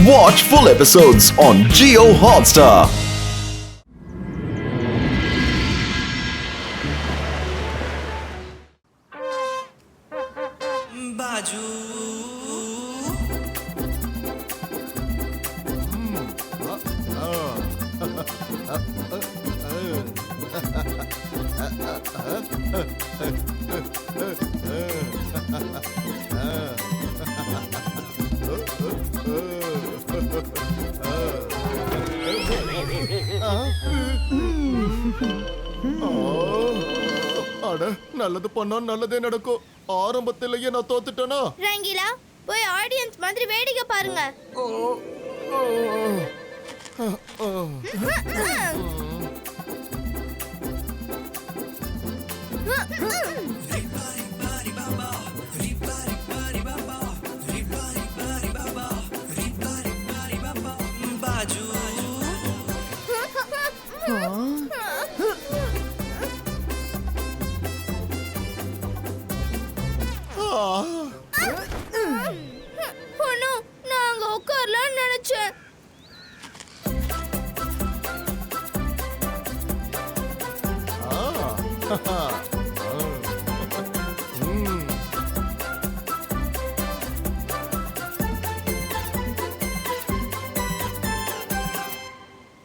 Watch full episodes on Jio Hotstar. நல்லது பண்ணா நல்லதே நடக்கும். ஆரம்பத்திலேயே நான் தோத்துட்டேனா? ரங்கீலா, போய் ஆடியன்ஸ் மாதிரி வேடிக்கை பாருங்க. நாங்க உட்காரலாம்னு நினைச்சேன்.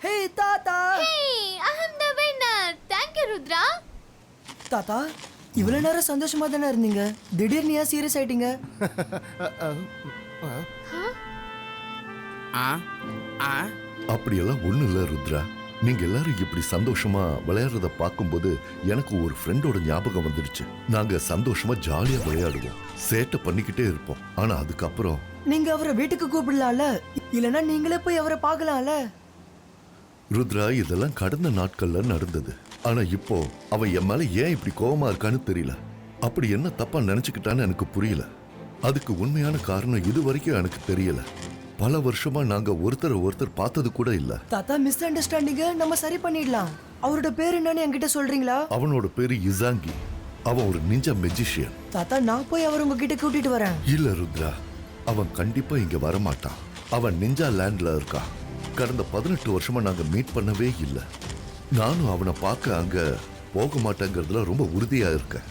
Hey தாத்தா. Hey, I am the winner. Thank you, Rudra. தாத்தா, இவ்வளவு நேரம் சந்தோஷமா தானே இருந்தீங்க, திடீர்னு ஏன் சீரியஸ் ஆயிட்டீங்க? அப்படியெல்லாம் ஒண்ணு இல்ல ருத்ரா. நீங்க எல்லாரும் இப்படி சந்தோஷமா விளையாடுறத பார்க்கும்போது எனக்கு ஒரு ஃப்ரெண்டோட ஞாபகம் வந்துடுச்சு. நாங்க சந்தோஷமா ஜாலியா விளையாடுவோம், சேட்டை பண்ணிக்கிட்டே இருப்போம். ஆனா அதுக்கப்புறம் நீங்க அவரை வீட்டுக்கு கூப்பிடலாம்ல, இல்லனா நீங்களே போய் அவரை பார்க்கலாம்ல. ருத்ரா, இதெல்லாம் கடந்த நாட்கள்ல நடந்தது. ஆனா இப்போ அவன் என் மேல ஏன் இப்படி கோவமா இருக்கான்னு தெரியல. அப்படி என்ன தப்பா நினைச்சுக்கிட்டான்னு எனக்கு புரியல. அதுக்கு உண்மையான காரணம் இது வரைக்கும் எனக்கு தெரியல. பல வருஷமா நாங்க ஒருத்தர் பார்த்தது கூட இல்ல. தாத்தா, மிஸ் அண்டர்ஸ்டாண்டிங்க நம்ம சரி பண்ணிடலாம். அவரோட பேர் என்னன்னு என்கிட்ட சொல்றீங்களா? அவனோட பேரு இசாங்கி. அவன் ஒரு நிஞ்சா மெஜிஷியன். தாத்தா, நான் போய் அவர் உங்ககிட்ட கூட்டிட்டு வரேன். இல்ல ருத்ரா, அவன் கண்டிப்பா இங்க வரமாட்டான். அவன் நிஞ்சா லேண்ட்ல இருக்கா. கடந்த 18 வருஷமா நாங்க மீட் பண்ணவே இல்ல. நானும் அவனை பார்க்க அங்க போக மாட்டேங்கிறதுல ரொம்ப உறுதியா இருக்கேன்.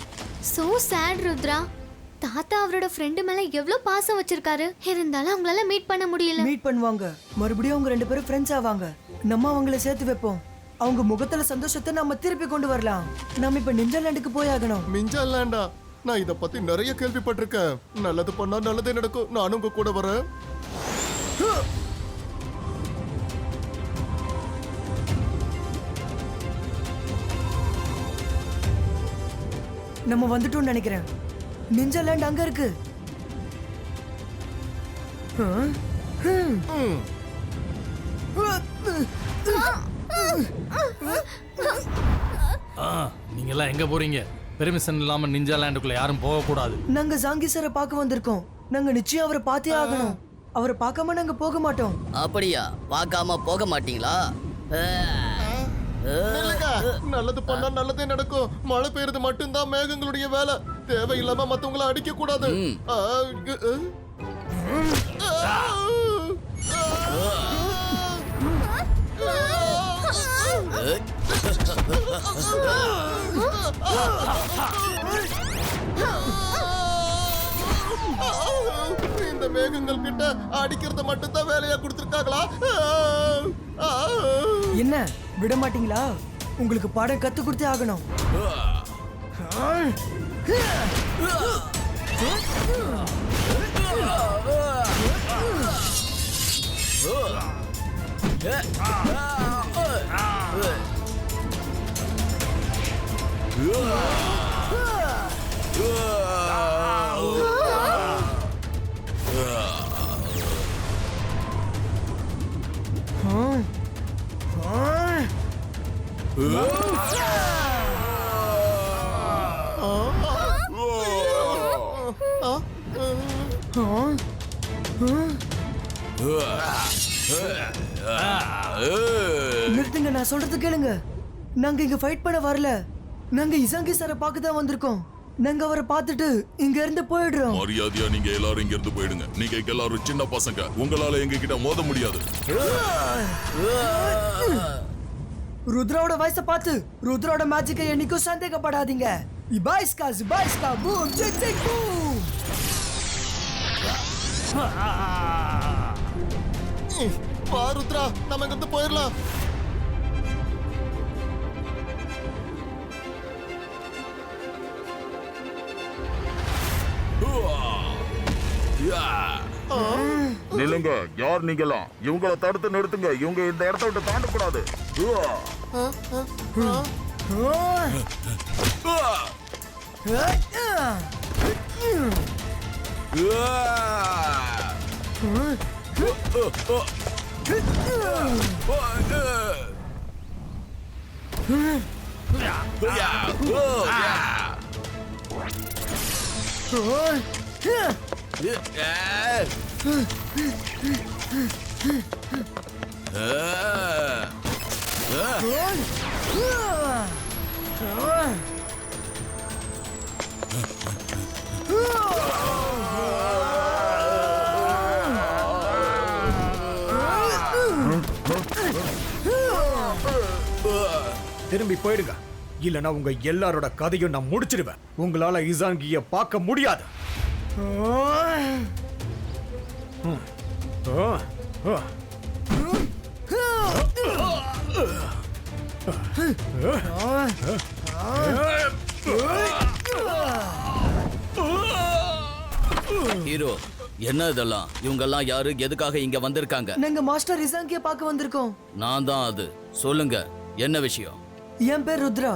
So sad, Rudra. தாத்தா அவரோட ஃப்ரெண்ட் மேல எவ்வளவு பாசம் வச்சிருக்காரு. இருந்தாலும் அவங்களால மீட் பண்ண முடியல. மீட் பண்ணுவாங்க, மறுபடியும் அவங்க ரெண்டு பேரும் ஃப்ரெண்ட்ஸ் ஆவாங்க. நம்ம அவங்கள சேர்த்து வைப்போம். அவங்க முகத்துல சந்தோஷத்தை நம்ம திருப்பி கொண்டு வரலாம். நம்ம இப்ப நிஞ்சாலேண்டுக்கு போய் ஆகணும். நிஞ்சாலேண்டா? நான் இத பத்தி நிறைய கேள்விப்பட்டிருக்கேன். நல்லது பண்ணா நல்லதே நடக்கும். நானும் உங்க கூட வரேன். நம்ம வந்துட்டோம்னு நினைக்கிறேன். நிஞ்சாலேண்ட் அங்க இருக்கு. நீங்க எல்லாம் எங்க போறீங்க? பெர்மிஷன் இல்லாம நிஞ்சா லேண்டுக்குள்ள யாரும் போக கூடாது. நாங்க ஜாங்கி சாரை பார்க்க வந்திருக்கோம். நாங்க நிச்சயம் அவரை பார்த்தே ஆகணும். அவரை பார்க்காம நாங்க போக மாட்டோம். அப்படியா? பார்க்காம போக மாட்டீங்களா? நல்லது பண்ணா நல்லதே நடக்கும். மழை பெய்யறது மட்டும்தான் மேகங்களுடைய வேலை. தேவையில்லாம மத்தவங்களை அடிக்க கூடாது. இந்த மேகங்கள் கிட்ட அடிக்கிறத மட்டும்தான் வேலையா கொடுத்திருக்காங்களா? என்ன விட மாட்டீங்களா? உங்களுக்கு பாடம் கத்து கொடுத்தே ஆகணும். நிறுத்துங்க, நான் சொல்றது கேளுங்க. நாங்க இங்க ஃபைட் பண்ண வரல. நாங்க இசாங்கி சாரை பார்க்க தான் வந்திருக்கோம். நாங்க அவரை பார்த்துட்டு இங்க இருந்து போயிடுறோம். மரியாதையா நீங்க எல்லாரும் இங்க இருந்து போயிடுங்க. நீங்க எல்லாரும் சின்ன பசங்க, உங்களால எங்க கிட்ட மோத முடியாது. ருத்ராவோட வயசை பார்த்து ருத்ராவோட மேஜிக்கை என்னைக்கும் சந்தேகப்படாதீங்க. இபாய்ஸ்கா பூம் சிக் சிக் பூம். வா ருத்ரா, நம்ம இங்க இருந்து போயிடலாம். நில்லுங்க, யார் நீங்களாம்? இவங்கள தடுத்து நிறுத்துங்க. இவங்க இந்த இடத்த விட்டு தாண்ட கூடாது. திரும்பி போயிடுங்க, இல்லனா உங்க எல்லாரோட கதையும் நான் முடிச்சிடுவேன். உங்களால இசாங்கிய பார்க்க முடியாது. ஹீரோ, என்ன இதெல்லாம்? இவங்கெல்லாம் யாரு? எதுக்காக இங்க வந்திருக்காங்க? நாங்க மாஸ்டர் இசாங்கிய பார்க்க வந்திருக்கோம். நான் தான் அது. சொல்லுங்க, என்ன விஷயம்? என் பேர் ருத்ரா.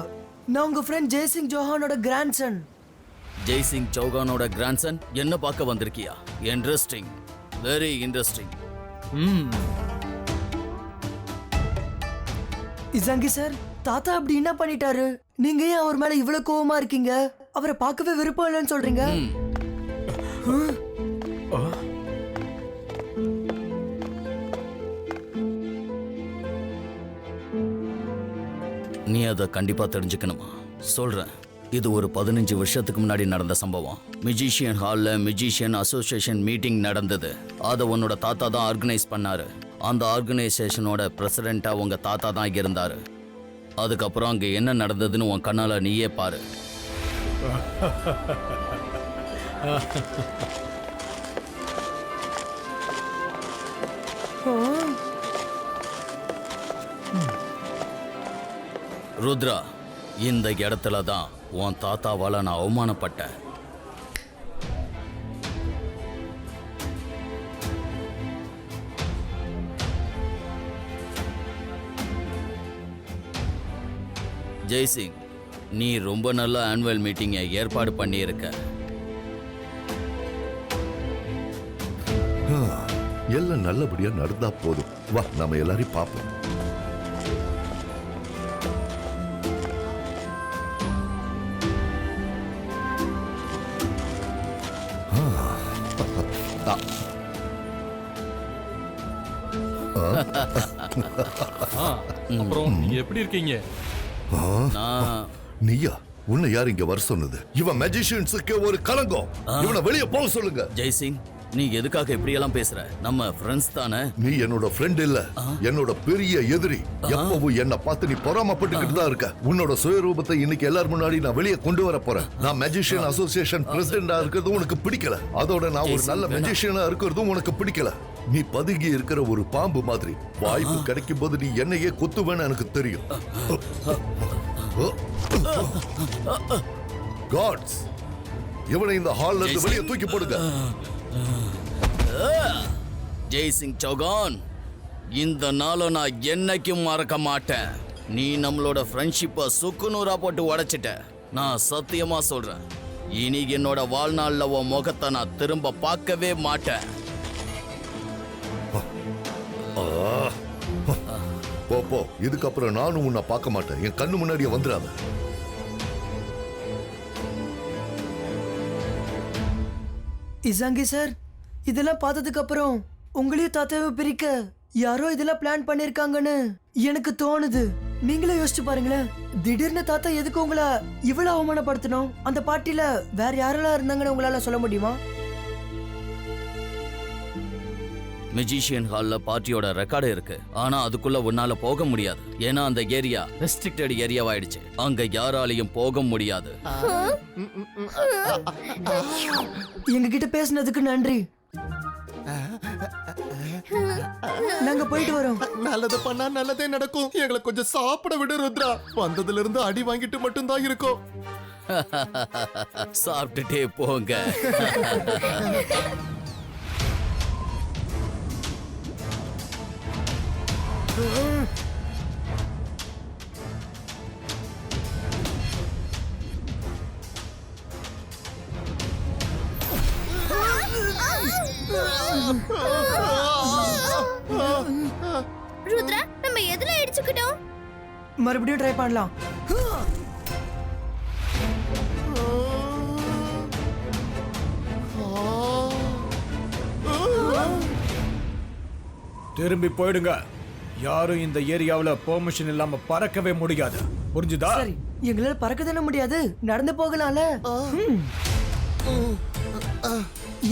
நான் உங்க ஃப்ரெண்ட் ஜெய்சிங் ஜோஹானோட கிராண்ட்சன். ஜெய்சிங் சௌகானோட கிராண்ட்சன்? என்ன பார்க்க வந்திருக்கியா? Interesting, very interesting. இசாங்கி சார், தாத்தா அப்படி என்ன பண்ணிட்டாரு? நீங்க ஏன் அவர் மேல இவ்வளவு கோவமா இருக்கீங்க? அவரை பார்க்கவே விருப்பம் இல்லைன்னு சொல்றீங்க. நீ அதை கண்டிப்பா தெரிஞ்சுக்கணுமா? சொல்றேன். இது ஒரு 15 வருஷத்துக்கு முன்னாடி நடந்த சம்பவம். மியூசிஷியன் ஹால்ல மியூசிஷியன் அசோசியேஷன் மீட்டிங் நடந்தது. அதை உன்னோட தாத்தா தான் ஆர்கனைஸ் பண்ணாரு. அந்த ஆர்கனைசேஷனோட பிரசிடென்ட்டா உங்க தாத்தா தான் இருந்தாரு. அதுக்கப்புறம் அங்க என்ன நடந்ததுன்னு உன் கண்ணால நீயே பாரு. ருத்ரா, இந்த இடத்துல தான் உன் தாத்தாவால நான் அவமானப்பட்டேன். ஜெய்சிங், நீ ரொம்ப நல்ல ஆனுவல் மீட்டிங்கை ஏற்பாடு பண்ணியிருக்க. எல்லாம் நல்லபடியா நடந்தா போதும். வா, நாம எல்லாரையும் பார்ப்போம். அப்புறம் நீங்க எப்படி இருக்கீங்க? நான் நீயா? உன்னை யார் இங்க வர சொன்னது? இவன் மேஜிஷியன்ஸுக்கு ஒரு கலங்கம். இவனை வெளியே போக சொல்லுங்க. ஜெய்சிங், நீ எதுக்காக இப்படியெல்லாம் பேசுற? நம்ம ஃப்ரெண்ட்ஸ் தானே? நீ என்னோட ஃப்ரெண்ட் இல்ல, என்னோட பெரிய எதிரி. எப்பவும் என்ன பார்த்து நீ பொறாமப்பட்டுக்கிட்டு தான் இருக்க. உன்னோட சுயரூபத்தை இன்னைக்கு எல்லாரும் முன்னாடி நான் வெளியே கொண்டு வர போறேன். நான் மேஜிஷியன் அசோசியேஷன் பிரசிடென்டா இருக்கிறதும் உனக்கு பிடிக்கல. அதோட நான் ஒரு நல்ல மேஜிஷியனா இருக்கிறதும் உனக்கு பிடிக்கல. நீ பதுங்கி இருக்கிற ஒரு பாம்பு மாதிரி. வாய்ப்பு கிடைக்கும் போது நீ என்னையே கொத்துவேன்னு எனக்கு தெரியும். காட்ஸ், இவனை இந்த ஹால்ல இருந்து வெளியே தூக்கி போடுங்க. ஜெய்சிங் சௌகான், இந்த நாளை நான் என்னைக்கும் மறக்க மாட்டேன். நீ நம்மளோட ஃப்ரெண்ட்ஷிப்பை சுக்குநூறா போட்டு உடைச்சிட்ட. நான் சத்தியமா சொல்றேன், இனி என்னோட வாழ்நாள்ல உன் முகத்தை நான் திரும்ப பார்க்கவே மாட்டேன். போ போ, இதுக்கப்புறம் நானும் உன்னை பார்க்க மாட்டேன். என் கண்ணு முன்னாடியே வந்துடாத. இசாங்கி சார், இதெல்லாம் பார்த்ததுக்கு அப்புறம் உங்களையும் தாத்தாவை பிரிக்க யாரோ இதெல்லாம் பிளான் பண்ணிருக்காங்கன்னு எனக்கு தோணுது. நீங்களே யோசிச்சு பாருங்களேன், திடீர்னு தாத்தா எதுக்கு உங்களை இவ்வளவு அவமானப்படுத்தணும்? அந்த பார்ட்டில வேற யாரெல்லாம் இருந்தாங்கன்னு உங்களால சொல்ல முடியுமா? மெஜிஷியன் ஹால்ல பார்ட்டியோட ரெக்கார்டு இருக்கு. ஆனா அதுக்குள்ள உன்னால போக முடியாது. ஏன்னா அந்த ஏரியா ரெஸ்ட்ரிக்டட் ஏரியாவாயிடுச்சு. அங்க யாராலையும் போக முடியாது. எங்க கிட்ட பேசினதுக்கு நன்றி. நாங்க போயிட்டு வரோம். நல்லது பண்ணா நல்லதே நடக்கும். எங்களை கொஞ்சம் சாப்பிட விடு ருத்ரா. வந்ததுல இருந்து அடி வாங்கிட்டு மட்டும்தான் இருக்கோம். சாப்பிட்டுட்டே போங்க. ருத்ரா, நம்ம எதுல இடிச்சுக்கிட்டோம்? மறுபடியும் ட்ரை பண்ணலாம். திரும்பி போயிடுங்க. யாரும் இந்த ஏரியாவுல பெர்மிஷன் இல்லாம பறக்கவே முடியாது. புரிஞ்சுதா? சரி, எங்களால பறக்க தானே முடியாது, நடந்து போகலாம்ல.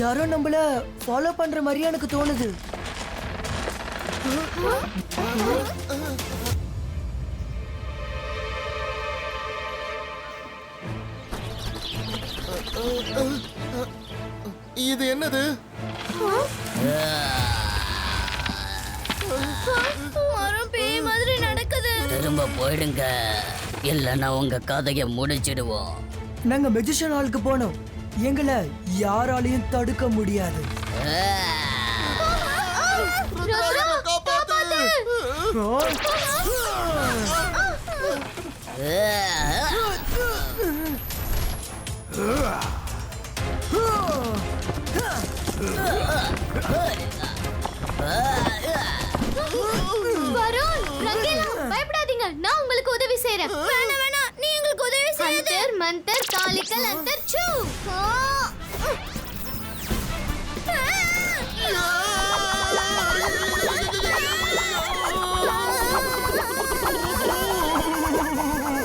யாரோ நம்மள ஃபாலோ பண்ற மாதிரி எனக்கு தோணுது. இது என்னது? மரம் பேய் மாதிரி நடக்குது. திரும்ப போயிடுங்க, இல்லைன்னா உங்க கதையை முடிச்சிடுவோம். நாங்க மெஜிஷியன் ஹாலுக்கு போனோம். எங்களை யாராலையும் தடுக்க முடியாது. வருண், ரங்கேலா, பயப்படாதீங்க. நான் உங்களுக்கு உதவி செய்றேன். வேணாம் வேணாம், நீ எங்களுக்கு உதவி செய்யாத. அந்தர் மந்தர் காலிக்கல் அந்தர் சூ.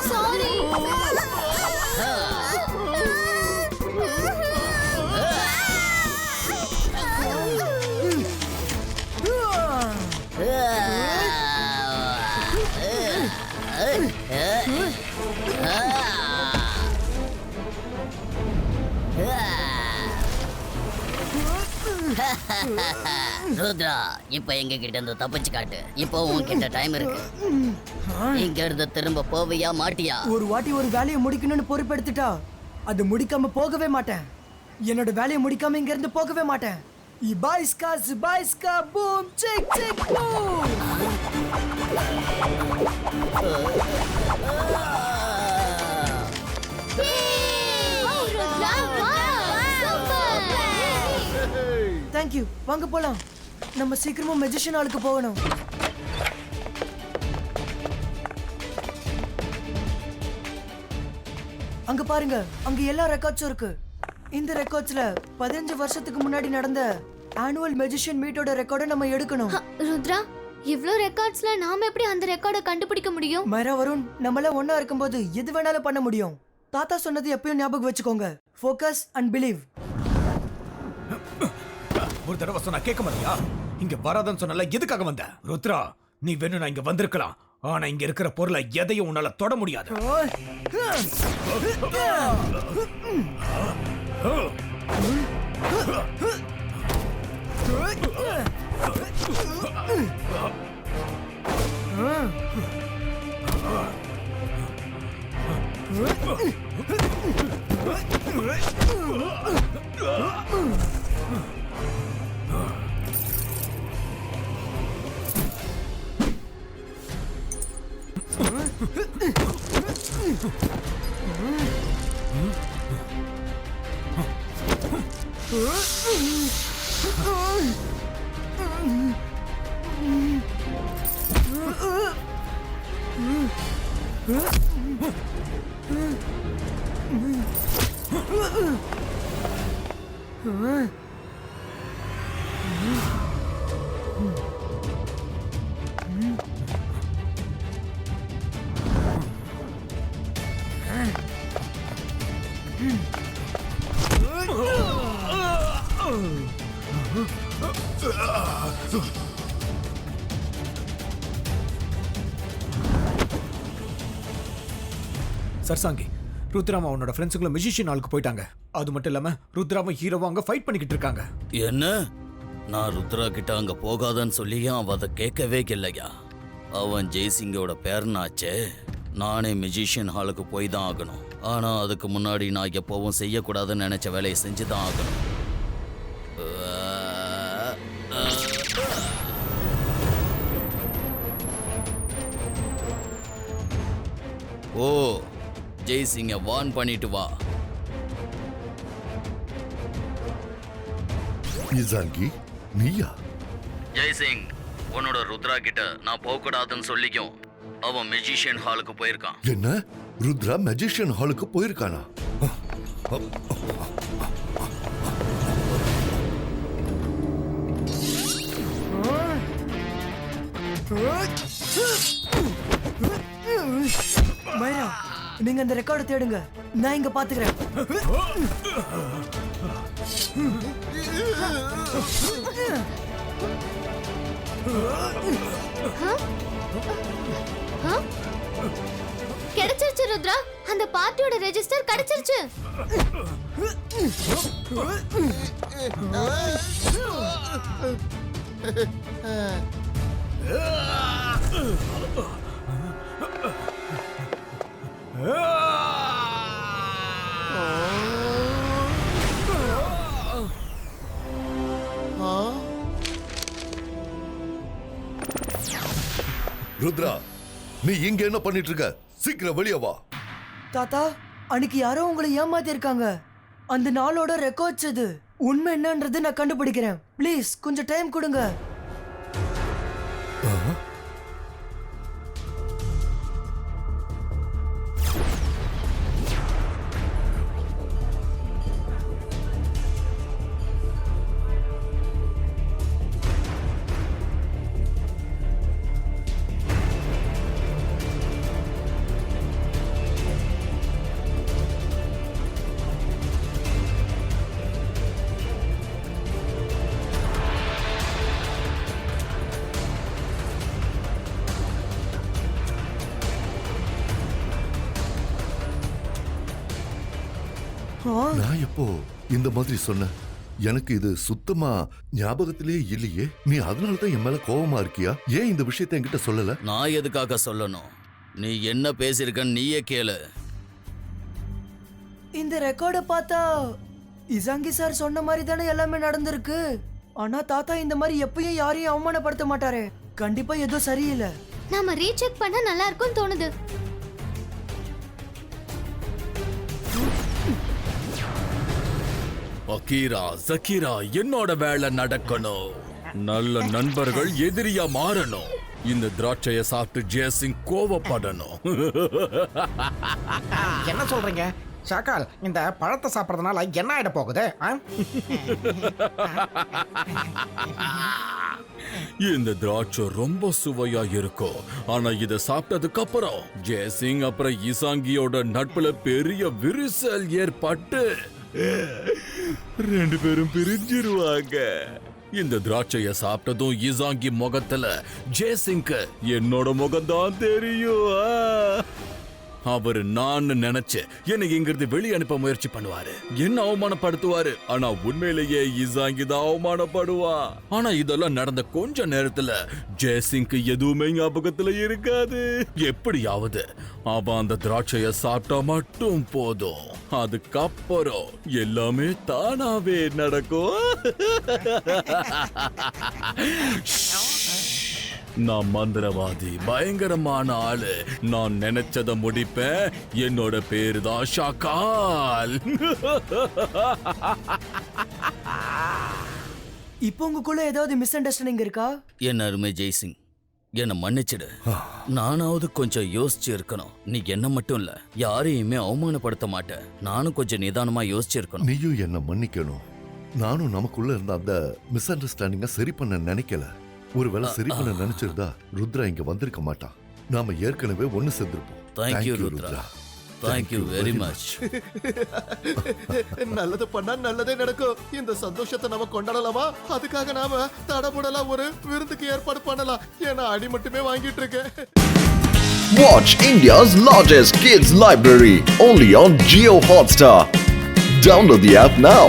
சாரி. ருத்ரா, இப்ப எங்க கிட்ட இருந்து தப்பிச்சு காட்டு. இப்போ உன்கிட்ட டைம் இருக்கு. இங்க இருந்து திரும்ப போவியா மாட்டியா? ஒரு வாட்டி ஒரு வேலையை முடிக்கணும்னு பொறுப்பெடுத்துட்டா அது முடிக்காம போகவே மாட்டேன். என்னோட வேலையை முடிக்காம இங்க இருந்து போகவே மாட்டேன். இபாய்ஸ்கா boom check check boom. Thank you. வாங்க போலாம். நம்ம சீக்கிரமா மெஜிஷியன் ஹாலுக்கு போகணும். அங்க பாருங்க, அங்க எல்லா ரெக்கார்ட்ஸும் இருக்கு. இந்த ரெக்கார்ட்ஸ்ல 15 வருஷத்துக்கு முன்னாடி நடந்த ஆனுவல் மெஜிஷியன் மீட்டோட ரெக்கார்டை நம்ம எடுக்கணும். ருத்ரா, இவ்ளோ ரெக்கார்ட்ஸ்ல நாம எப்படி அந்த ரெக்கார்டை கண்டுபிடிக்க முடியும்? மைரா, வருண், நம்மள ஒண்ணா இருக்கும்போது எது வேணாலும் பண்ண முடியும். தாத்தா சொன்னது எப்பயும் ஞாபகம் வச்சுக்கோங்க. Focus and believe. ஒரு தடவை சொன்னா கேட்க மாட்டியா? இங்க வராதன்னு சொன்னல, எதுக்காக வந்த? ருத்ரா, நீ வேணும்னா இங்க வந்திருக்கலாம். ஆனா இங்க இருக்கிற பொருளை எதையும் உன்னால தொட முடியாது. சர்சாங்கி, ருத்ராமா அவனோட ஃப்ரெண்ட்ஸுங்களும் மியூசிஷியன் ஹாலுக்கு போயிட்டாங்க. அது மட்டும் இல்லாம ருத்ராமா ஹீரோவா அங்க ஃபைட் பண்ணிக்கிட்டு இருக்காங்க. என்ன? நான் ருத்ரா கிட்ட அங்க போகாதன்னு சொல்லியும் அவன் அதை கேட்கவே இல்லையா? அவன் ஜெய்சிங்கோட பேரனாச்சே. நானே மியூசிஷியன் ஹாலுக்கு போய் தான் ஆகணும். ஆனா அதுக்கு முன்னாடி நான் எப்பவும் செய்யக்கூடாதுன்னு நினைச்ச வேலையை செஞ்சு தான் ஆகணும். ஓ, ஜெய்சிங்க வார்ன் பண்ணிட்டு வா. இசாங்கி, நீயா? ஜெய்சிங், உன்னோட ருத்ரா கிட்ட நான் போகக்கூடாதுன்னு சொல்லிக்கும் அவன் மியூசிஷியன் ஹாலுக்கு போயிருக்கான். என்ன? ருத்ரா மெஜிஷியன் ஹாலுக்கு போயிருக்கானா? மைரா, நீங்க அந்த ரெக்கார்டை தேடுங்க, நான் இங்க பாத்துக்கிறேன். கிடைச்சிருச்சு ருத்ரா, அந்த பார்ட்டியோட ரெஜிஸ்டர் கிடைச்சிருச்சு. ருத்ரா, நீ இங்க என்ன பண்ணிட்டு இருக்க? சீக்கிரம் வெளியே வா. தாத்தா, அன்னைக்கு யாரோ உங்களை ஏமாத்தி இருக்காங்க. அந்த நாளோட ரெக்கார்ட்ஸ் இது. உண்மை என்னன்றது நான் கண்டுபிடிக்கிறேன். ப்ளீஸ் கொஞ்சம் டைம் கொடுங்க. நான் எப்போ இந்த மாதிரி சொன்னேன்? எனக்கு இது சுத்தமா ஞாபகத்திலே இல்லையே. நீ அதனால தான் என் மேல கோவமா இருக்கியா? ஏன் இந்த விஷயத்தை என்கிட்ட சொல்லல? நான் எதுக்காக சொல்லணும்? நீ என்ன பேசியிருக்கன்னு நீயே கேளு. இந்த ரெக்கார்டை பார்த்தா இசாங்கி சார் சொன்ன மாதிரி தானே எல்லாமே நடந்திருக்கு. ஆனா தாத்தா இந்த மாதிரி எப்பயும் யாரையும் அவமானப்படுத்த மாட்டாரே. கண்டிப்பா ஏதோ சரியில்லை. நாம ரீசெக் பண்ணா நல்லா இருக்கும்னு தோணுது. அகீரா, சக்கீரா, என்னோட வேலை நடக்கணும். நல்ல நண்பர்கள் எதிரியா மாறணும். இந்த திராட்சைய சாப்பிட்டு ஜெய்சிங் கோவப்படணும். என்ன சொல்றீங்க ஷாக்கால்? இந்த பழத்தை சாப்பிட்றதுனால என்ன ஆயிட போகுது? இந்த திராட்சை ரொம்ப சுவையா இருக்கும். ஆனா இத சாப்பிட்டதுக்கு அப்புறம் ஜெய்சிங் அப்புறம் இசாங்கியோட நட்புல பெரிய விரிசல் ஏற்பட்டு 2 பேரும் பிரிஞ்சிருவாங்க. இந்த திராட்சைய சாப்பிட்டதும் இசாங்கி முகத்துல ஜெய்சிங்க்கு என்னோட முகம்தான் தெரியும். அவர் நான் நினைச்சு என்னை இங்கிருந்து வெளியே அனுப்ப முயற்சி பண்ணுவாரு, என்ன அவமானப்படுத்துவாரு. ஆனா உண்மையிலேயே இசாங்கி தான் அவமானப்படுவா. ஆனா இதெல்லாம் நடந்த கொஞ்ச நேரத்துல ஜெய்சிங்க்கு எதுவுமே ஞாபகத்துல இருக்காது. எப்படியாவது அவன் அந்த திராட்சைய சாப்பிட்டா மட்டும் போதும். அதுக்கப்புறம் எல்லாமே தானாவே நடக்கும். நான் மந்திரவாதி, பயங்கரமான ஆளு. நான் நினைச்சத முடிப்பேன். என்னோட பேரு தான் ஷாக்கால். இப்போ உங்களுக்குள்ள ஏதாவது மிஸ் அண்டர்ஸ்டாண்டிங் இருக்கா? என்ன அருமை ஜெய்சிங், என்ன மன்னிச்சிடு. நானாவது கொஞ்சம் யோசிச்சு இருக்கணும். நீ என்ன மட்டும் இல்ல, யாரையுமே அவமானப்படுத்த மாட்டேன். நானும் கொஞ்சம் நிதானமா யோசிச்சு இருக்கணும். நீயும் என்ன மன்னிக்கணும். நானும் நமக்குள்ள இருந்த அந்த மிஸ் அண்டர்ஸ்டாண்டிங்க சரி பண்ண நினைக்கல. ஒருவேளை சரி பண்ண நினைச்சிருந்தா ருத்ரா இங்க வந்திருக்க மாட்டான். நாம ஏற்கனவே ஒண்ணு சேர்ந்திருப்போம். Thank you Rudra. Thank you very much. நல்லது பண்ணா நல்லதே நடக்கும். இந்த சந்தோஷத்தை நம்ம கொண்டாடலாமா? அதுக்காக நாம தடபுடலா ஒரு விருந்துக்கு ஏற்பாடு பண்ணலாம். ஏன்னா அடி மட்டுமே வாங்கிட்டு இருக்கேன். Watch India's largest kids library only on Jio Hotstar. Download the app now.